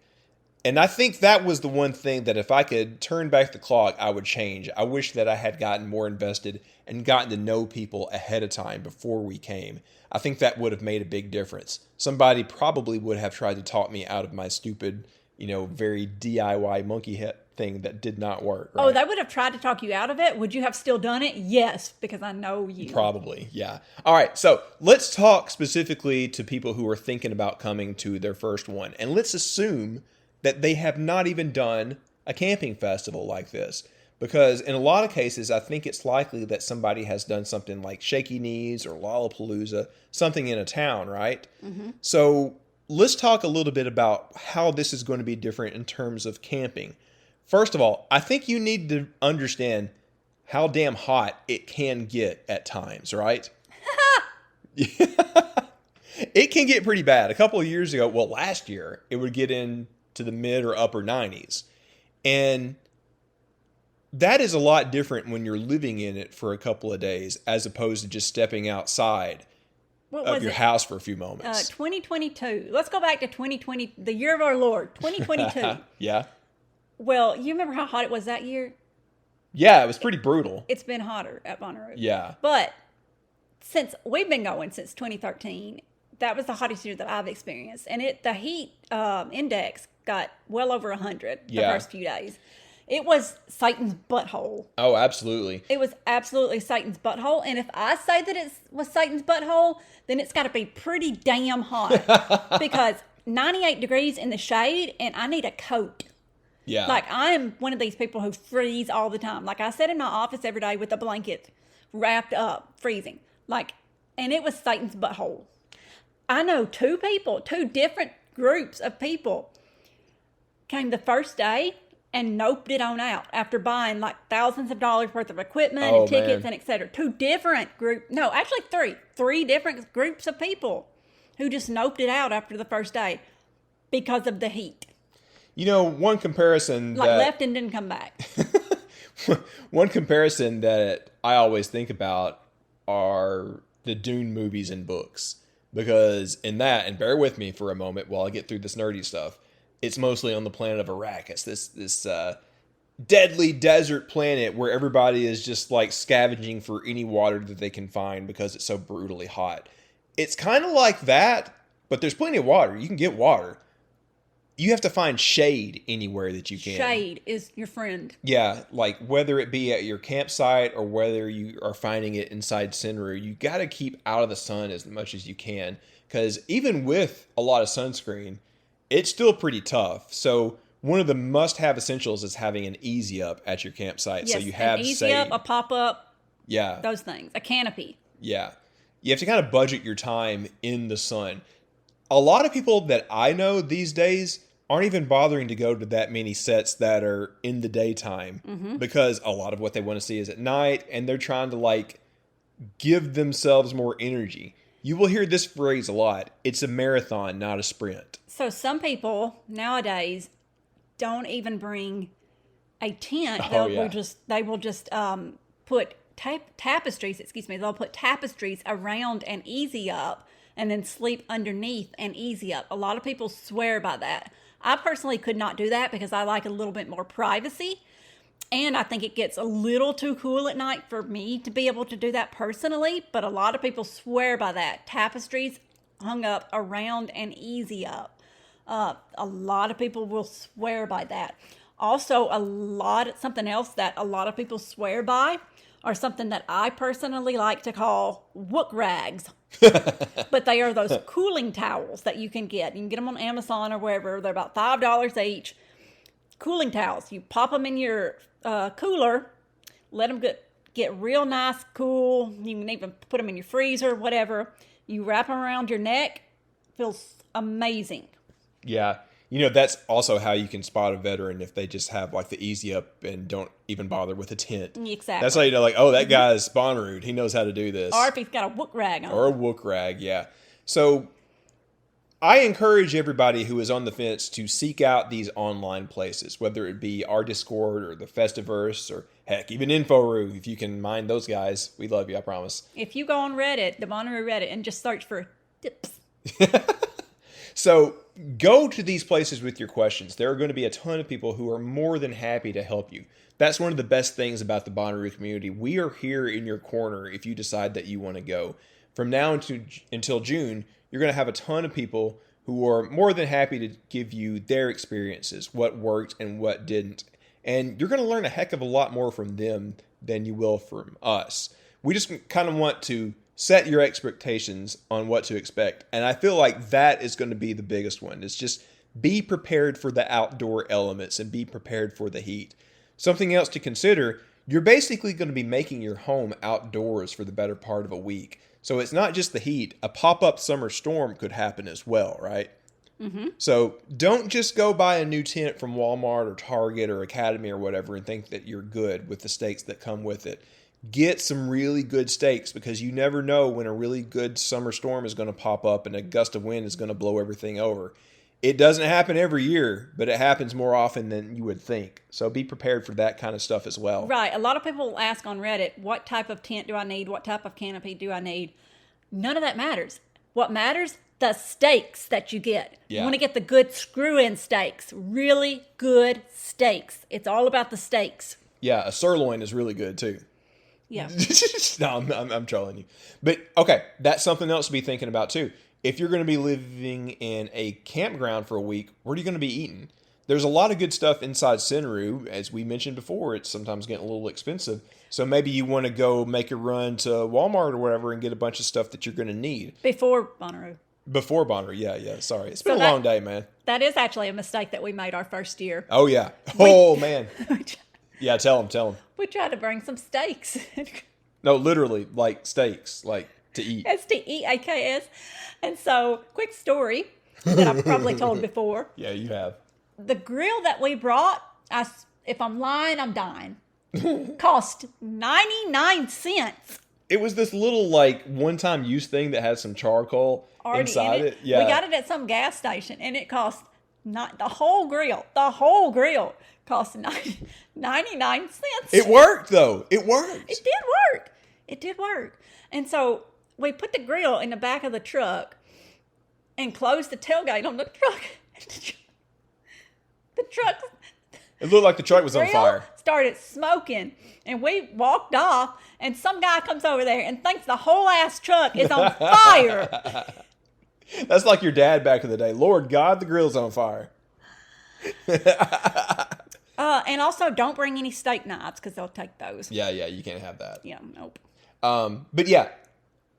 And I think that was the one thing that if I could turn back the clock, I would change. I wish that I had gotten more invested and gotten to know people ahead of time before we came. I think that would have made a big difference. Somebody probably would have tried to talk me out of my stupid, you know, very DIY monkey hut thing that did not work. Right? Oh, they would have tried to talk you out of it. Would you have still done it? Yes, because I know you. Probably, yeah. All right, so let's talk specifically to people who are thinking about coming to their first one. And let's assume that they have not even done a camping festival like this. Because in a lot of cases, I think it's likely that somebody has done something like Shaky Knees or Lollapalooza, something in a town, right? Mm-hmm. So let's talk a little bit about how this is going to be different in terms of camping. First of all, I think you need to understand how damn hot it can get at times, right? It can get pretty bad. A couple of years ago, well, last year, it would get into the mid or upper 90s. And that is a lot different when you're living in it for a couple of days as opposed to just stepping outside What of was your it? house for a few moments. 2022. Let's go back to 2020, the year of our Lord, 2022. Yeah. Well, you remember how hot it was that year? Yeah, it was pretty brutal. It's been hotter at Bonnaroo. Yeah. But since we've been going since 2013, that was the hottest year that I've experienced. And the heat index got well over 100 the Yeah. first few days. It was Satan's butthole. Oh, absolutely. It was absolutely Satan's butthole. And if I say that it was Satan's butthole, then it's got to be pretty damn hot. Because 98 degrees in the shade, and I need a coat. Yeah. Like, I'm one of these people who freeze all the time. Like, I sit in my office every day with a blanket wrapped up, freezing. Like, and it was Satan's butthole. I know two different groups of people came the first day and noped it on out after buying like thousands of dollars worth of equipment Oh, and tickets man. and etc. Three different groups of people who just noped it out after the first day because of the heat. You know, one comparison Like, that left and didn't come back. one comparison that I always think about are the Dune movies and books. Because in that, and bear with me for a moment while I get through this nerdy stuff, it's mostly on the planet of Arrakis, this deadly desert planet where everybody is just like scavenging for any water that they can find because it's so brutally hot. It's kind of like that, but there's plenty of water. You can get water. You have to find shade anywhere that you can. Shade is your friend. Yeah, like whether it be at your campsite or whether you are finding it inside Senru, you got to keep out of the sun as much as you can. Because even with a lot of sunscreen, it's still pretty tough. So one of the must-have essentials is having an easy up at your campsite. Yes, So you have an easy shade. up, a pop up, Yeah, those things, a canopy. yeah. You have to kind of budget your time in the sun. A lot of people that I know these days aren't even bothering to go to that many sets that are in the daytime because a lot of what they want to see is at night, and they're trying to like give themselves more energy. You will hear this phrase a lot. It's a marathon, not a sprint. So some people nowadays don't even bring a tent. Oh, They will just put tapestries. Excuse me. They'll put tapestries around an easy up and then sleep underneath an easy up. A lot of people swear by that. I personally could not do that because I like a little bit more privacy. And I think it gets a little too cool at night for me to be able to do that personally. But a lot of people swear by that. Tapestries hung up around an easy up. A lot of people will swear by that. Also, something else that a lot of people swear by are something that I personally like to call wook rags. But they are those cooling towels that you can get. You can get them on Amazon or wherever. They're about $5 each. Cooling towels. You pop them in your cooler, let them get real nice, cool. You can even put them in your freezer, whatever. You wrap them around your neck. Feels amazing. Yeah. You know, that's also how you can spot a veteran if they just have like the easy up and don't even bother with a tent. Exactly. That's how you know, like, oh, that guy's Bonnaroo. He knows how to do this. Or if he's got a wook rag on. Or a wook rag, yeah. So I encourage everybody who is on the fence to seek out these online places, whether it be our Discord or the Festiverse or heck, even InfoRoo. If you can mind those guys, we love you, I promise. If you go on Reddit, the Bonnaroo Reddit, and just search for tips. So go to these places with your questions. There are going to be a ton of people who are more than happy to help you. That's one of the best things about the Bonnaroo community. We are here in your corner if you decide that you want to go. From now until June, you're going to have a ton of people who are more than happy to give you their experiences, what worked and what didn't. And you're going to learn a heck of a lot more from them than you will from us. We just kind of want to set your expectations on what to expect. And I feel like that is going to be the biggest one. It's just be prepared for the outdoor elements and be prepared for the heat. Something else to consider, you're basically going to be making your home outdoors for the better part of a week. So it's not just the heat. A pop-up summer storm could happen as well, right? Mm-hmm. So don't just go buy a new tent from Walmart or Target or Academy or whatever and think that you're good with the stakes that come with it. Get some really good stakes because you never know when a really good summer storm is going to pop up and a gust of wind is going to blow everything over. It doesn't happen every year, but it happens more often than you would think. So be prepared for that kind of stuff as well. Right. A lot of people ask on Reddit, what type of tent do I need? What type of canopy do I need? None of that matters. What matters? The stakes that you get. Yeah. You want to get the good screw-in stakes. Really good steaks. It's all about the steaks. Yeah, a sirloin is really good too. Yeah. No, I'm trolling you. But okay, that's something else to be thinking about too. If you're going to be living in a campground for a week, where are you going to be eating? There's a lot of good stuff inside Scenery. As we mentioned before, it's sometimes getting a little expensive. So maybe you want to go make a run to Walmart or whatever and get a bunch of stuff that you're going to need. Before Bonnaroo. Before Bonnaroo, yeah. Sorry. It's been So a long day, man. That is actually a mistake that we made our first year. Oh, yeah. Oh, man. Yeah, tell them. We tried to bring some steaks. No, literally, like steaks, like to eat. STEAKS. And so, quick story that I've probably told before. Yeah, you have. The grill that we brought, if I'm lying, I'm dying, cost 99 cents. It was this little, like, one-time use thing that had some charcoal Already inside in it. Yeah. We got it at some gas station, and it cost not the whole grill. The whole grill cost 99 cents. It worked, though. It worked. It did work. And so we put the grill in the back of the truck and closed the tailgate on the truck. The truck. It looked like the truck was on grill fire. Started smoking, and we walked off, and some guy comes over there and thinks the whole ass truck is on fire. That's like your dad back in the day. Lord God, the grill's on fire. And also, don't bring any steak knives because they'll take those. Yeah, you can't have that. Yeah, nope. But yeah,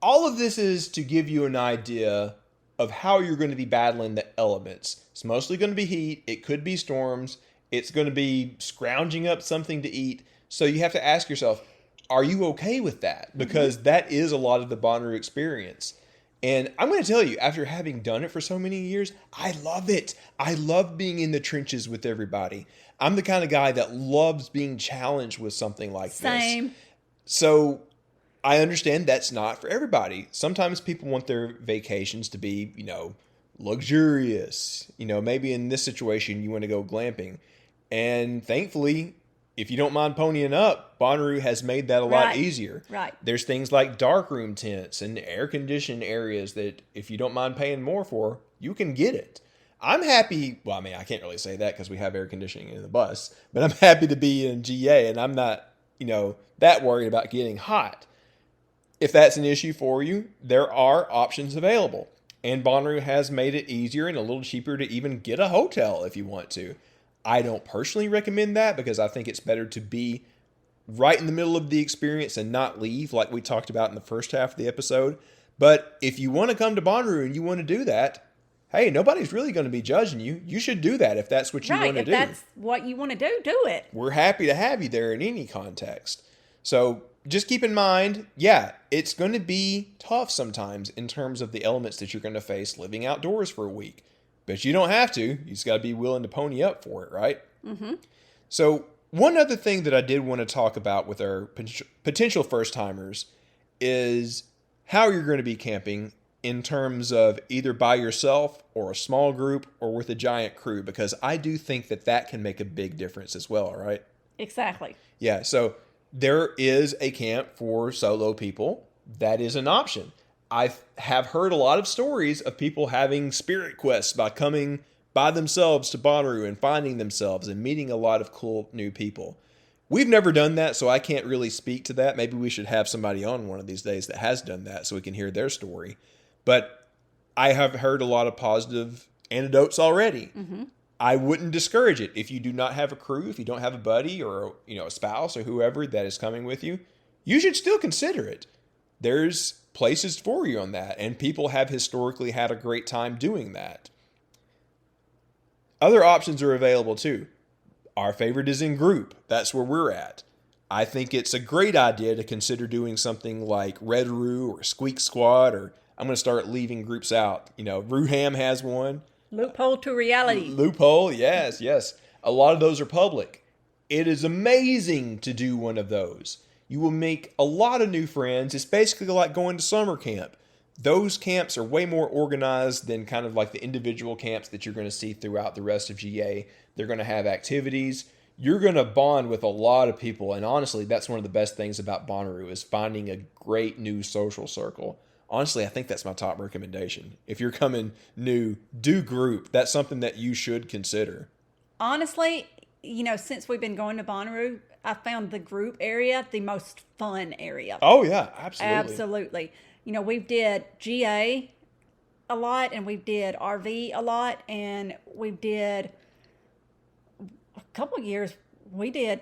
all of this is to give you an idea of how you're going to be battling the elements. It's mostly going to be heat. It could be storms. It's going to be scrounging up something to eat. So you have to ask yourself, are you okay with that? Because that is a lot of the Bonnaroo experience. And I'm going to tell you, after having done it for so many years, I love it. I love being in the trenches with everybody. I'm the kind of guy that loves being challenged with something like this. Same. So I understand that's not for everybody. Sometimes people want their vacations to be, luxurious. Maybe in this situation, you want to go glamping. And thankfully, if you don't mind ponying up, Bonnaroo has made that a lot easier. Right. There's things like darkroom tents and air-conditioned areas that if you don't mind paying more for, you can get it. I'm happy. Well, I mean, I can't really say that because we have air conditioning in the bus, but I'm happy to be in GA and I'm not, that worried about getting hot. If that's an issue for you, there are options available. And Bonnaroo has made it easier and a little cheaper to even get a hotel if you want to. I don't personally recommend that because I think it's better to be right in the middle of the experience and not leave like we talked about in the first half of the episode. But if you want to come to Bonnaroo and you want to do that, hey, nobody's really going to be judging you. You should do that if that's what you want to do. If that's what you want to do, do it. We're happy to have you there in any context. So just keep in mind, it's going to be tough sometimes in terms of the elements that you're going to face living outdoors for a week. But you don't have to. You just got to be willing to pony up for it, right? Mm-hmm. So one other thing that I did want to talk about with our potential first-timers is how you're going to be camping in terms of either by yourself or a small group or with a giant crew, because I do think that can make a big difference as well, right? Exactly. Yeah, so there is a camp for solo people. That is an option. I have heard a lot of stories of people having spirit quests by coming by themselves to Bonnaroo and finding themselves and meeting a lot of cool new people. We've never done that, so I can't really speak to that. Maybe we should have somebody on one of these days that has done that so we can hear their story. But I have heard a lot of positive anecdotes already. Mm-hmm. I wouldn't discourage it. If you do not have a crew, if you don't have a buddy or a spouse or whoever that is coming with you, you should still consider it. There's places for you on that, and people have historically had a great time doing that. Other options are available too. Our favorite is in group. That's where we're at. I think it's a great idea to consider doing something like Red Roo or Squeak Squad, or I'm going to start leaving groups out. Roo Ham has one. Loophole to reality. Loophole, yes. A lot of those are public. It is amazing to do one of those. You will make a lot of new friends. It's basically like going to summer camp. those camps are way more organized than kind of like the individual camps that you're going to see throughout the rest of GA. They're going to have activities. You're going to bond with a lot of people. And honestly, that's one of the best things about Bonnaroo is finding a great new social circle. Honestly, I think that's my top recommendation. If you're coming new, do group. That's something that you should consider. Honestly, since we've been going to Bonnaroo, I found the group area the most fun area. Oh, yeah, absolutely. Absolutely. We did GA a lot, and we did RV a lot, and we did a couple of years, we did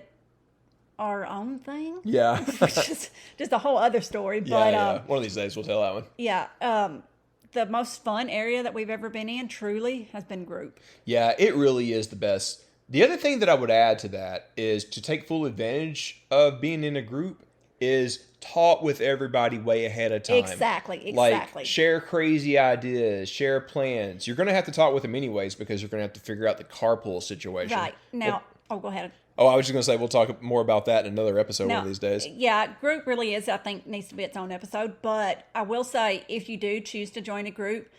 our own thing. Yeah. Which is just a whole other story. Yeah. One of these days we'll tell that one. Yeah. The most fun area that we've ever been in truly has been group. Yeah, it really is the best. The other thing that I would add to that is to take full advantage of being in a group is talk with everybody way ahead of time. Exactly. Like, share crazy ideas, share plans. You're going to have to talk with them anyways because you're going to have to figure out the carpool situation. Right. Now, go ahead. Oh, I was just going to say we'll talk more about that in another episode one of these days. Yeah, group really is, I think, needs to be its own episode. But I will say, if you do choose to join a group,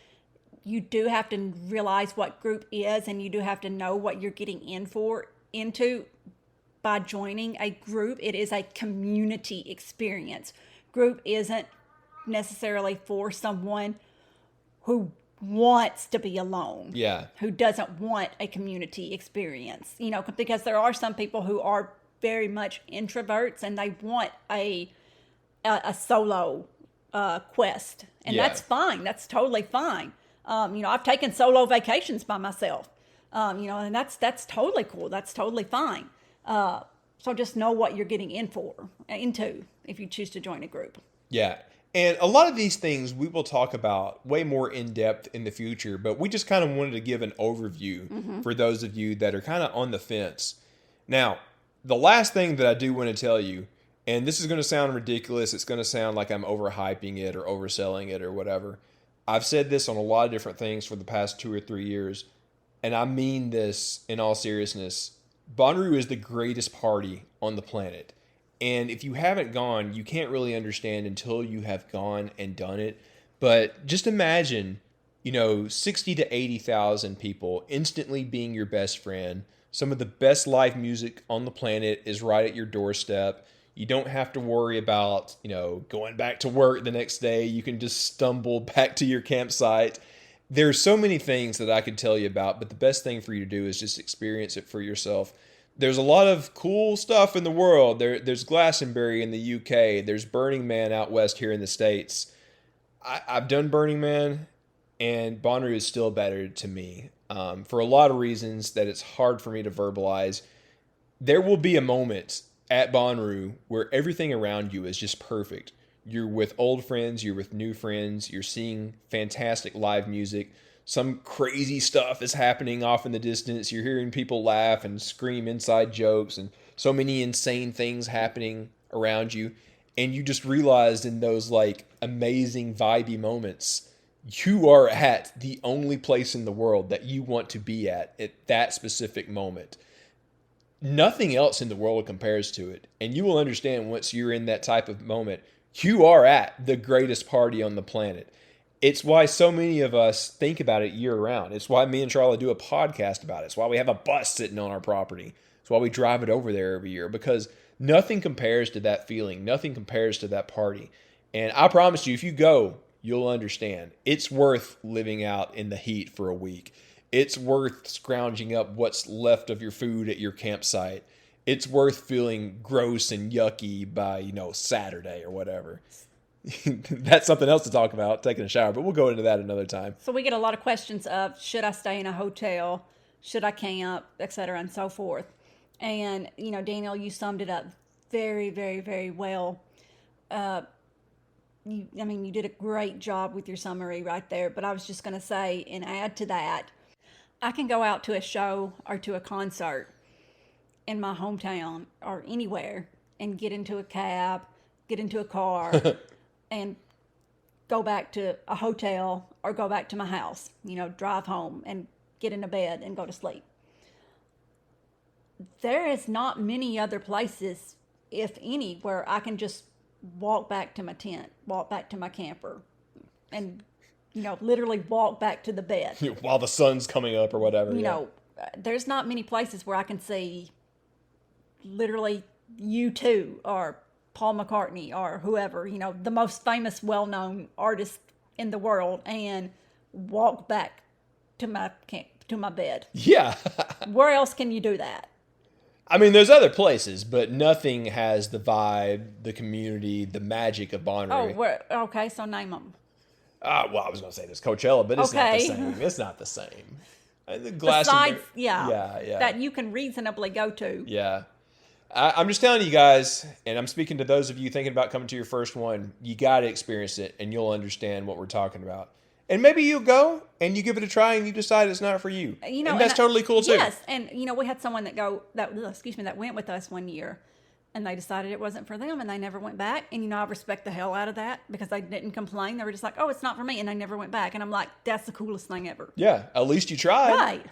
you do have to realize what group is, and you do have to know what you're getting into by joining a group. It is a community experience. Group isn't necessarily for someone who wants to be alone. Yeah. Who doesn't want a community experience. Because there are some people who are very much introverts and they want a solo quest. And that's fine. That's totally fine. I've taken solo vacations by myself. And that's totally cool. That's totally fine. So just know what you're getting into if you choose to join a group. Yeah. And a lot of these things we will talk about way more in depth in the future, but we just kind of wanted to give an overview for those of you that are kind of on the fence. Now, the last thing that I do want to tell you, and this is going to sound ridiculous, it's going to sound like I'm overhyping it or overselling it or whatever. I've said this on a lot of different things for the past 2 or 3 years, and I mean this in all seriousness. Bonnaroo is the greatest party on the planet. And if you haven't gone, you can't really understand until you have gone and done it. But just imagine, 60 to 80,000 people instantly being your best friend. Some of the best live music on the planet is right at your doorstep. You don't have to worry about, going back to work the next day. You can just stumble back to your campsite. There's so many things that I could tell you about, but the best thing for you to do is just experience it for yourself. There's a lot of cool stuff in the world. There's Glastonbury in the UK. There's Burning Man out west here in the States. I've done Burning Man, and Bonnaroo is still better to me for a lot of reasons that it's hard for me to verbalize. There will be a moment at Bonnaroo where everything around you is just perfect. You're with old friends, you're with new friends, you're seeing fantastic live music. Some crazy stuff is happening off in the distance. You're hearing people laugh and scream inside jokes and so many insane things happening around you. And you just realized in those amazing vibey moments, you are at the only place in the world that you want to be at that specific moment. Nothing else in the world compares to it. And you will understand once you're in that type of moment, you are at the greatest party on the planet. It's why so many of us think about it year round. It's why me and Sharla do a podcast about it. It's why we have a bus sitting on our property. It's why we drive it over there every year, because nothing compares to that feeling. Nothing compares to that party. And I promise you, if you go, you'll understand. It's worth living out in the heat for a week. It's worth scrounging up what's left of your food at your campsite. It's worth feeling gross and yucky by, Saturday or whatever. That's something else to talk about, taking a shower, but we'll go into that another time. So we get a lot of questions of, should I stay in a hotel? Should I camp? Et cetera, and so forth. And, Daniel, you summed it up very, very, very well. You did a great job with your summary right there, but I was just going to say, and add to that, I can go out to a show or to a concert in my hometown or anywhere and get into a cab, get into a car, and go back to a hotel or go back to my house, drive home and get into bed and go to sleep. There is not many other places, if any, where I can just walk back to my tent, walk back to my camper, and literally walk back to the bed. While the sun's coming up or whatever. You know, there's not many places where I can see literally U2 or Paul McCartney or whoever, the most famous, well-known artist in the world, and walk back to my bed. Yeah. Where else can you do that? I mean, there's other places, but nothing has the vibe, the community, the magic of Bonnaroo. Oh, okay, so name them. Well, I was going to say this Coachella, but it's not the same. It's not the same. The Besides, that you can reasonably go to. Yeah. I'm just telling you guys, and I'm speaking to those of you thinking about coming to your first one, you got to experience it, and you'll understand what we're talking about. And maybe you'll go, and you give it a try, and you decide it's not for you. And that's totally cool, too. Yes, and, we had someone that went with us one year, and they decided it wasn't for them, and they never went back. And, I respect the hell out of that, because they didn't complain. They were just like, oh, it's not for me, and they never went back. And I'm like, that's the coolest thing ever. Yeah, at least you tried. Right.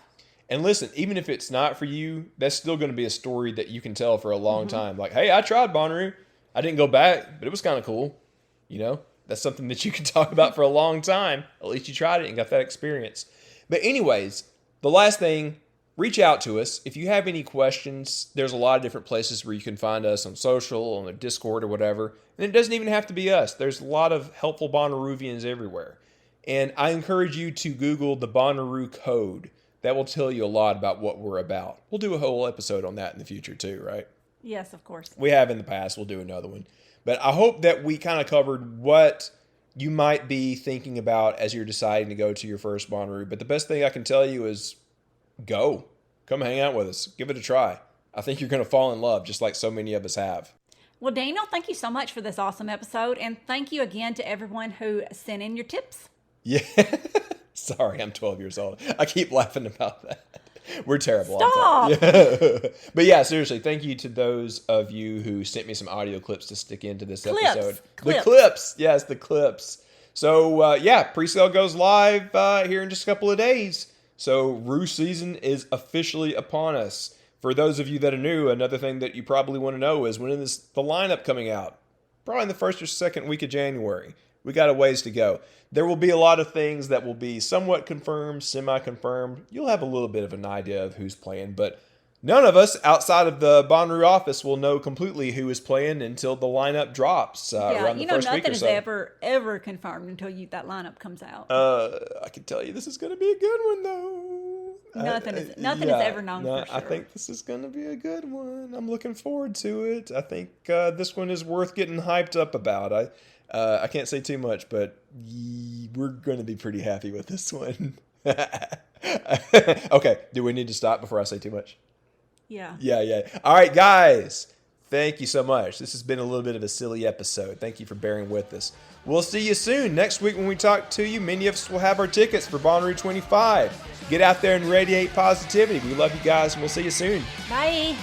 And listen, even if it's not for you, that's still going to be a story that you can tell for a long time. Like, hey, I tried Bonnaroo. I didn't go back, but it was kind of cool. That's something that you can talk about for a long time. At least you tried it and got that experience. But anyways, the last thing, reach out to us. If you have any questions, there's a lot of different places where you can find us on social, on the Discord or whatever. And it doesn't even have to be us. There's a lot of helpful Bonnaroovians everywhere. And I encourage you to Google the Bonnaroo code. That will tell you a lot about what we're about. We'll do a whole episode on that in the future too, right? Yes, of course. We have in the past. We'll do another one. But I hope that we kind of covered what you might be thinking about as you're deciding to go to your first Bonnaroo. But the best thing I can tell you is go. Come hang out with us. Give it a try. I think you're going to fall in love just like so many of us have. Well, Daniel, thank you so much for this awesome episode. And thank you again to everyone who sent in your tips. Yeah. Sorry, I'm 12 years old. I keep laughing about that. We're terrible. Stop. Yeah. But yeah, seriously, thank you to those of you who sent me some audio clips to stick into this episode. The clips. Yes, the clips. So, pre-sale goes live here in just a couple of days. So, Roo season is officially upon us. For those of you that are new, another thing that you probably want to know is when is the lineup coming out? Probably in the first or second week of January. We got a ways to go. There will be a lot of things that will be somewhat confirmed, semi-confirmed. You'll have a little bit of an idea of who's playing, but none of us outside of the Bonnaroo office will know completely who is playing until the lineup drops around the first week or so. Nothing is ever confirmed until that lineup comes out. I can tell you this is going to be a good one, though. Nothing is ever known for sure. I think this is going to be a good one. I'm looking forward to it. I think this one is worth getting hyped up about. I can't say too much, but we're going to be pretty happy with this one. Okay, do we need to stop before I say too much? Yeah. Yeah. All right, guys. Thank you so much. This has been a little bit of a silly episode. Thank you for bearing with us. We'll see you soon. Next week when we talk to you, many of us will have our tickets for Bonnaroo 25. Get out there and radiate positivity. We love you guys, and we'll see you soon. Bye.